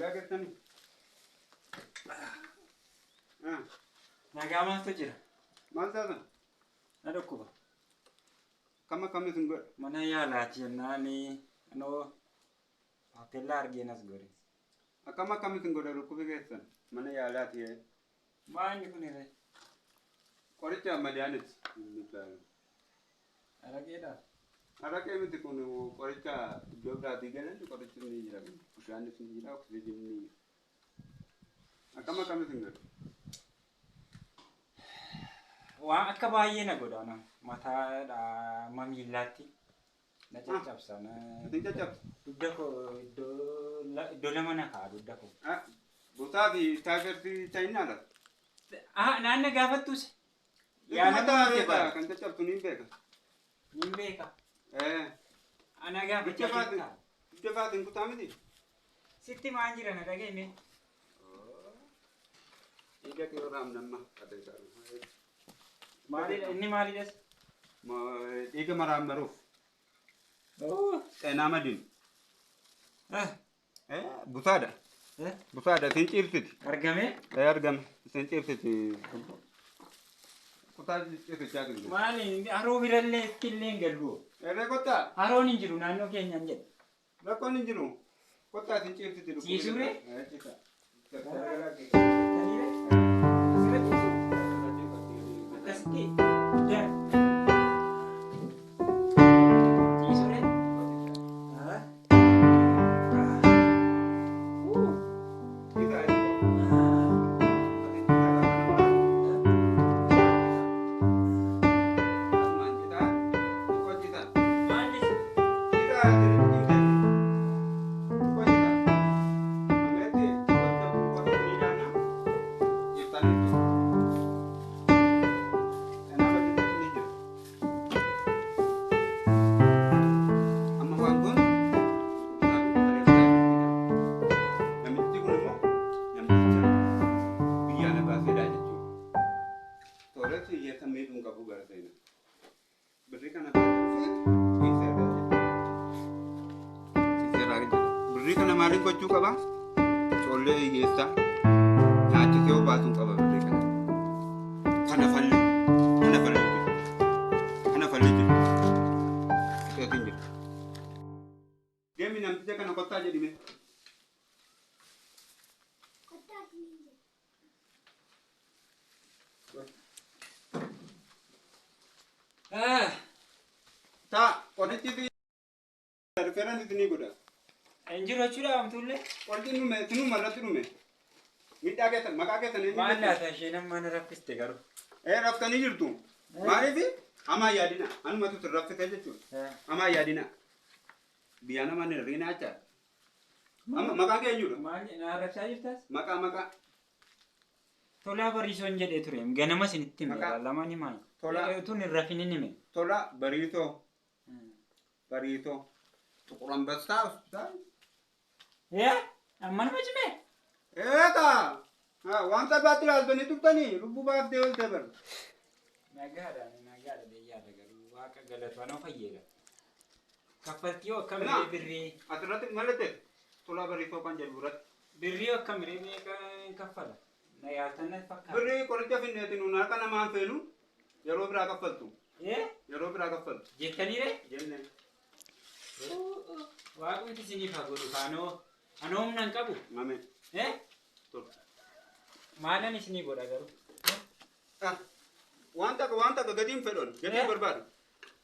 nagaa keessanii. Nagaa maaltu jira? Maal taatan? Na dhukkuba. Kam akkamii sin godhe? Mana yaalaati jennaani anoo hoteela argeenas godhe. Akkam akkamii sin godhe dhukkubi keessan? Mana yaalaati. Maanni kun irree? Qoricha madaaniti. Araqeedha. Araqee miti kun qoricha iddoo biraatii galan qorichi ni jira. Bishaanis ni jira, oksijiin ni jira. Akkam akkamii sin godhe? Waan akka baay'ee na godhana. Mataadha mamiillaatti. Na caccabsa. Ati caccabsa? Dugda koo iddoo lama na ka'a dugda koo. Butaa fi taagertii chaayinaadha. Naanna gaafattus. Yaada beeka kan caccabtu ni beeka. Ni beeka. Ana gaafachaa jirta. Dugda baatiin kutaa miti? Sitti maan jira na dhageeme. Ija kee waraam namma adeegaa. Maalidha inni maalidhas? Dhiiga maraammaruuf. Xeenaa madiin. Busaadha. Busaadha isin ciibsiti. Argame? Argame isin ciibsiti. Kutaa ciibsichaa jiru. Maali haroo birallee ittillee hin galuu. Eree kottaa? Haroon hin jiru naannoo keenyaan jedhe. Rakkoon hin jiru. Kottaa isin ciibsiti. Ciisuree? Akkasitti. Birrii kana maaliif gochuu qaba? Ijoollee hiyyeessaa nyaachisee obaasuun qaba birrii kana. Kana falli jiru. Isheetiin jiru. Deemi namticha kana kottaa jedhime. Taa qorichi fi rifeeraan isinii godha. Enjiru jechuudha amtullee. Qorichi nume sinuma irratti dhume. Midhaa keessan maqaa keessan eenyu? Maal laata isheen amma na raffiste garuu. Raftanii jirtu. Maaliif? Hamaa yaadina. Anumatu sin raffite jechuudha. Hamaa yaadina. Biyya nama ni riina achaa. Maqaa kee eenyudha? Maal na raffsaa jirtas? Maqaa. Tolaa bariisoon jedhee ture. Ganama isinitti hime. Lamaan himaa. Tun hin rafinin hime. Tola bariisoo. Tuqur Ambassaa hospitaal. Amma nama cimee? Eegaa. Wanta baatti ilaaltanii tuftanii lubbuu baaftee ooltee bara. Nagaadha beeyyaadha garuu waaqa galatoonoo fayyada. Kaffaltii akkamiree birrii? Asirratti mallattee tola bariisoo kan jedhu irratti. Birrii akkamiree meeqa kaffala? Na yaaltanna fakkaata. Birrii qoricha finneetiin nuun harka namaan feenu yeroo biraa kaffaltu. Yeroo biraa kaffaltu. Jettaniire? Jenne. Waaqni isiniif haa godhu kaanoo anoo humna hin qabu. Mame. Maalan isinii godha garuu? Wanta gatiin fedhon gatiin barbaadu.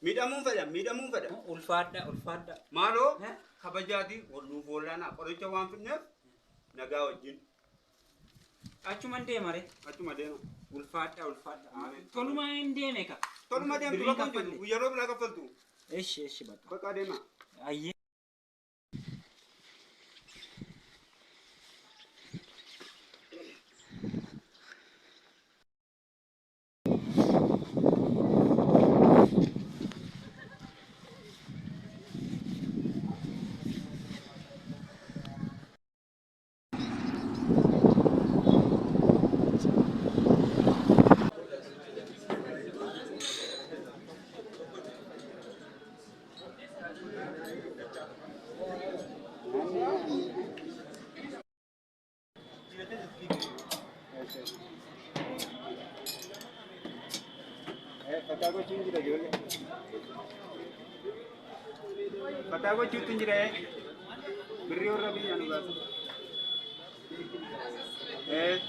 Miidhamuun fedha. Ulfaadha. Maaloo kabajaatii walluuf oolaanaa qoricha waan finneef nagaa wajjin. Achuman deema re? Achuma deema. Ulfaadha. Toluma hin deeme ka? Toluma deemtu bakka hin jiru yeroo biraa kaffaltu. Eshi bakka. Bakka deema. Ayyee. Kata gua cuti jire. Beri orang bini anu bas. Tidak.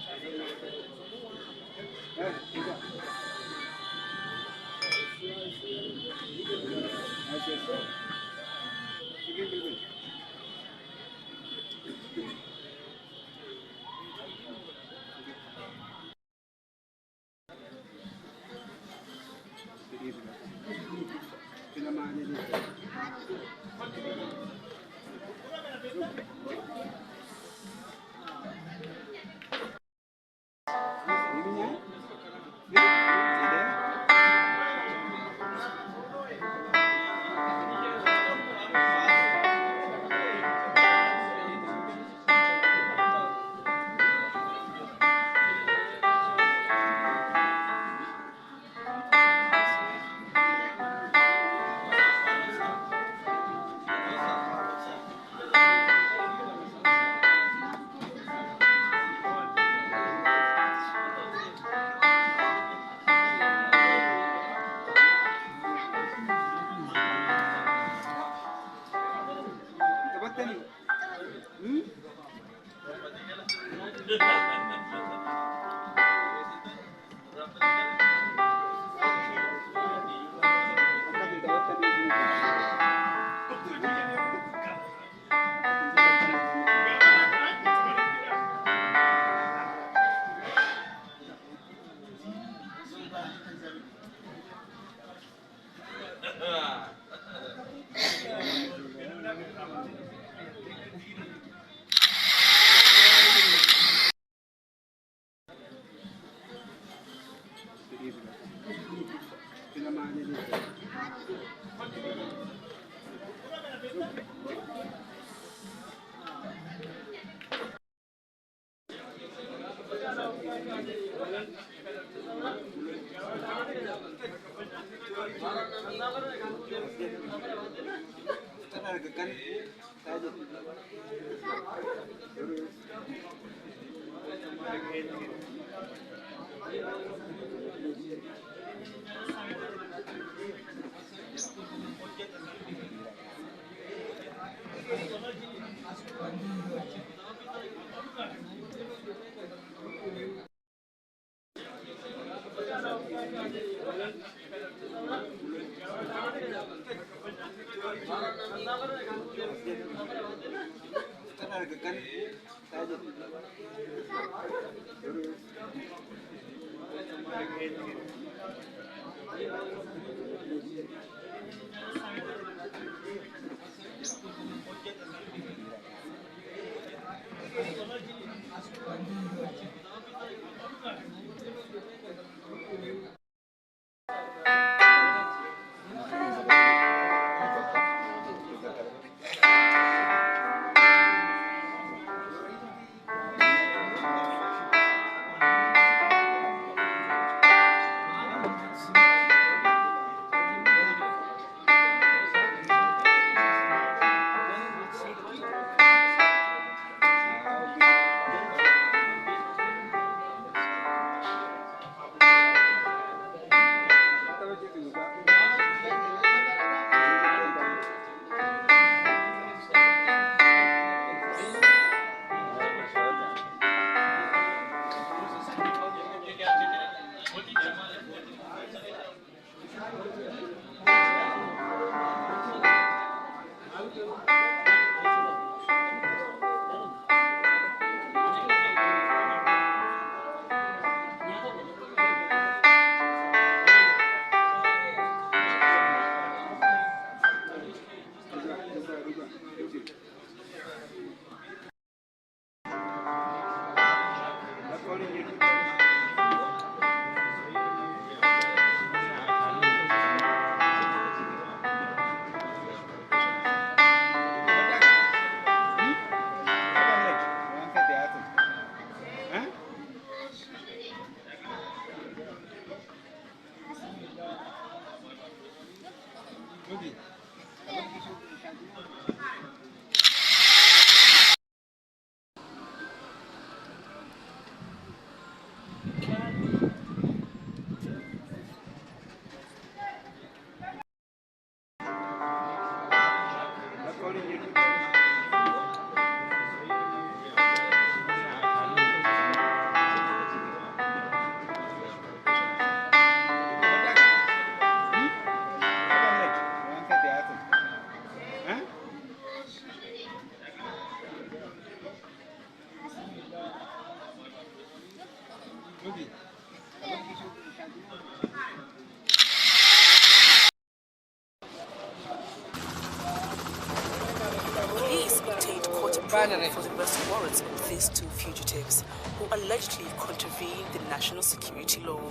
Police obtained court approval for the arrest warrants of these two fugitives, who allegedly contravened the national security law.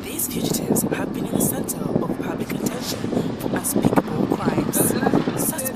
These fugitives have been in the center of public attention for unspeakable crimes. Suspects